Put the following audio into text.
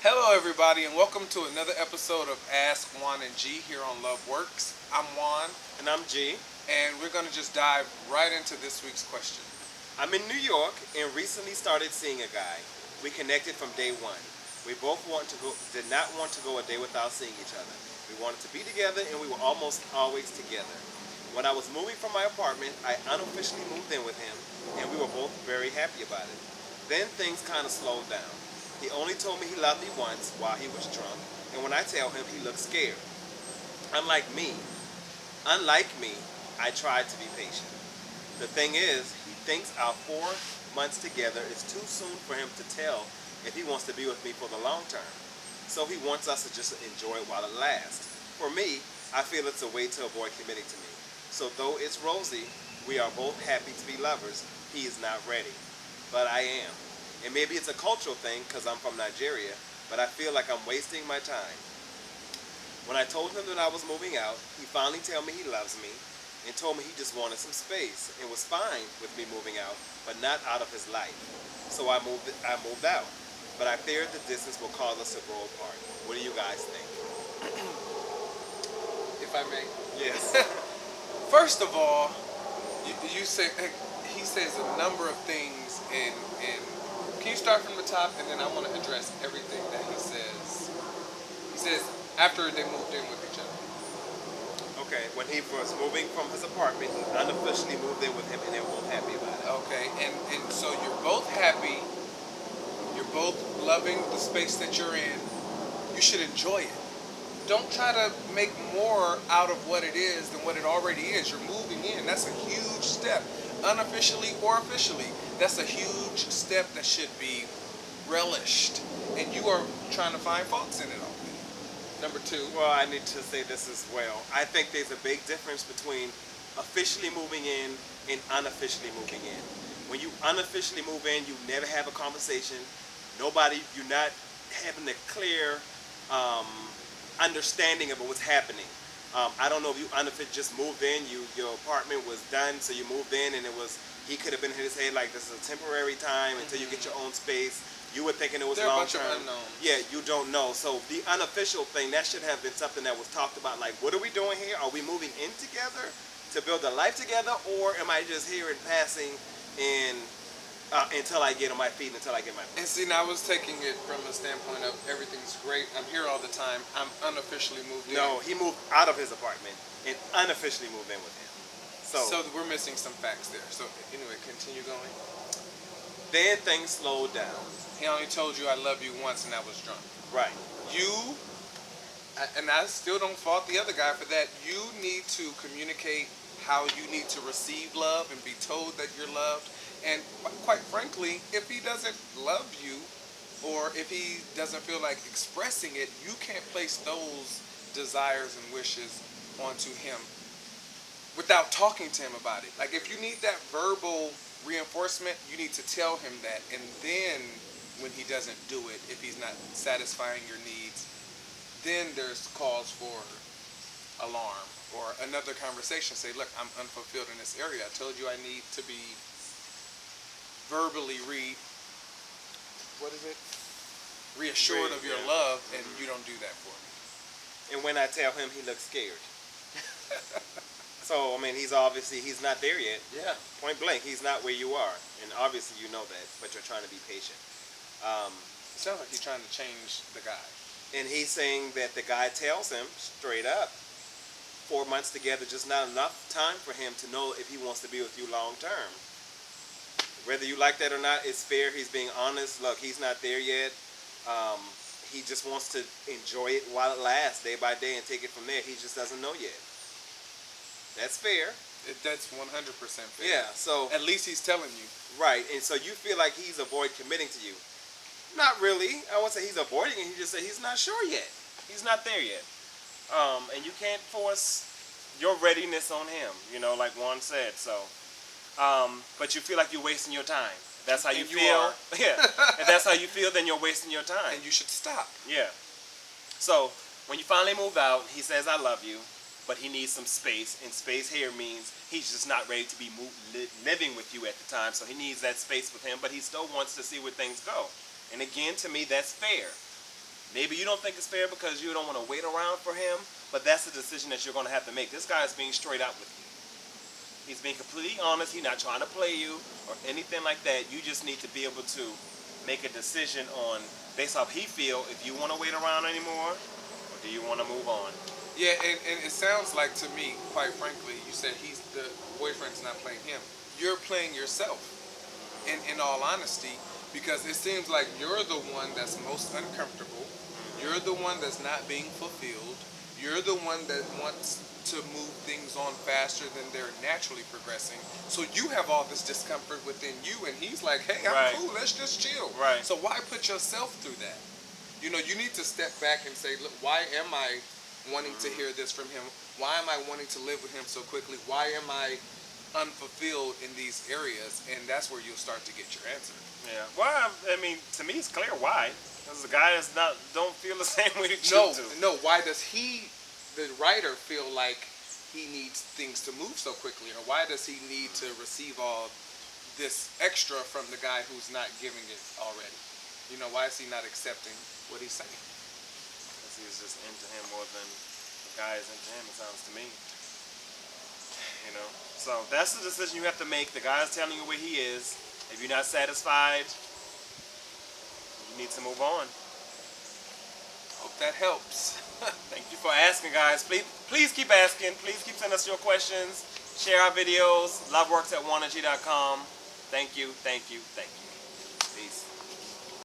Hello, everybody, and welcome to another episode of Ask Juan and G here on LoveWorks. I'm Juan, And I'm G. and we're going to just dive right into this week's question. I'm in New York and recently started seeing a guy. We connected from day one. We both did not want to go a day without seeing each other. We wanted to be together and we were almost always together. When I was moving from my apartment, I unofficially moved in with him and we were both very happy about it. Then things kind of slowed down. He only told me he loved me once while he was drunk, and when I tell him, he looks scared. Unlike me, Unlike me, I tried to be patient. The thing is, he thinks our 4 months together is too soon for him to tell if he wants to be with me for the long term. So he wants us to just enjoy it while it lasts. For me, I feel it's a way to avoid committing to me. So though it's rosy, we are both happy to be lovers. He is not ready, but I am. And maybe it's a cultural thing because I'm from Nigeria, but I feel like I'm wasting my time. When I told him that I was moving out, he finally told me he loves me and told me he just wanted some space and was fine with me moving out, but not out of his life. So I moved out. But I feared the distance will cause us to grow apart. What do you guys think? If I may. Yes. First of all, you say he says a number of things, and can you start from the top, and then I want to address everything that he says. He says after they moved in with each other. Okay, when he was moving from his apartment, he unofficially moved in with him and they were both happy about it. Okay, and so you're both happy. You're both loving the space that you're in. You should enjoy it. Don't try to make more out of what it is than what it already is. You're moving in. That's a huge step. Unofficially or officially, that's a huge step that should be relished. And you are trying to find faults in it already. Number two. Well, I need to say this as well. I think there's a big difference between officially moving in and unofficially moving in. When you unofficially move in, you never have a conversation. You're not having a clear understanding of what's happening. I don't know if you unofficially just moved in, your apartment was done, so you moved in, and he could have been in his head like this is a temporary time until you get your own space. You were thinking it was There are a long bunch term. of unknowns. Yeah, you don't know. So the unofficial thing, that should have been something that was talked about. Like, what are we doing here? Are we moving in together to build a life together, or am I just here in passing and until I get on my feet, until I get my And see, now I was taking it from a standpoint of everything's great. I'm here all the time. I'm unofficially moved in. No, he moved out of his apartment and unofficially moved in with him. So we're missing some facts there. So anyway, continue going. Then things slowed down. He only told you I love you once, and I was drunk. Right. And I still don't fault the other guy for that. You need to communicate how you need to receive love and be told that you're loved. And quite frankly, if he doesn't love you, or if he doesn't feel like expressing it, you can't place those desires and wishes onto him without talking to him about it. Like, if you need that verbal reinforcement, you need to tell him that. And then when he doesn't do it, if he's not satisfying your needs, then there's cause for alarm or another conversation. Say, look, I'm unfulfilled in this area. I told you I need to be verbally reassured of your love, and you don't do that for me. And when I tell him, he looks scared. So, I mean, he's not there yet. Yeah. Point blank, he's not where you are. And obviously you know that, but you're trying to be patient. It sounds like he's trying to change the guy. And he's saying that the guy tells him straight up, 4 months together, just not enough time for him to know if he wants to be with you long term. Whether you like that or not, it's fair. He's being honest. Look, he's not there yet. He just wants to enjoy it while it lasts, day by day, and take it from there. He just doesn't know yet. That's fair. That's 100% fair. Yeah, so... At least he's telling you. Right, and so you feel like he's avoiding committing to you. Not really. I won't say he's avoiding it. He just said he's not sure yet. He's not there yet. And you can't force your readiness on him, like Juan said. So, but you feel like you're wasting your time. If that's how you feel. Yeah. If that's how you feel, then you're wasting your time. And you should stop. Yeah. So when you finally move out, he says, "I love you," but he needs some space. And space here means he's just not ready to be living with you at the time. So he needs that space with him, but he still wants to see where things go. And again, to me, that's fair. Maybe you don't think it's fair because you don't want to wait around for him, but that's the decision that you're going to have to make. This guy is being straight out with you. He's being completely honest. He's not trying to play you or anything like that. You just need to be able to make a decision on, based off he feel, if you want to wait around anymore or do you want to move on. Yeah, and it sounds like to me, quite frankly, you said he's the boyfriend's not playing him. You're playing yourself, in all honesty, because it seems like you're the one that's most uncomfortable. You're the one that's not being fulfilled. You're the one that wants to move things on faster than they're naturally progressing. So you have all this discomfort within you, and he's like, hey, I'm Right. cool, let's just chill. Right. So why put yourself through that? You know, you need to step back and say, look, why am I wanting to hear this from him? Why am I wanting to live with him so quickly? Why am I unfulfilled in these areas? And that's where you'll start to get your answer. Yeah. Well, I mean, to me, it's clear why. Because the guy that's not don't feel the same way that No, you do. no. Why does he, the writer, feel like he needs things to move so quickly, or why does he need to receive all this extra from the guy who's not giving it already? You know, why is he not accepting what he's saying? Because he's just into him more than the guy is into him, it sounds to me. You know? So that's the decision you have to make. The guy's telling you where he is. If you're not satisfied, you need to move on. Hope that helps. Thank you for asking, guys. Please keep asking. Please keep sending us your questions. Share our videos. LoveWorks at 1g.com. Thank you, thank you, thank you.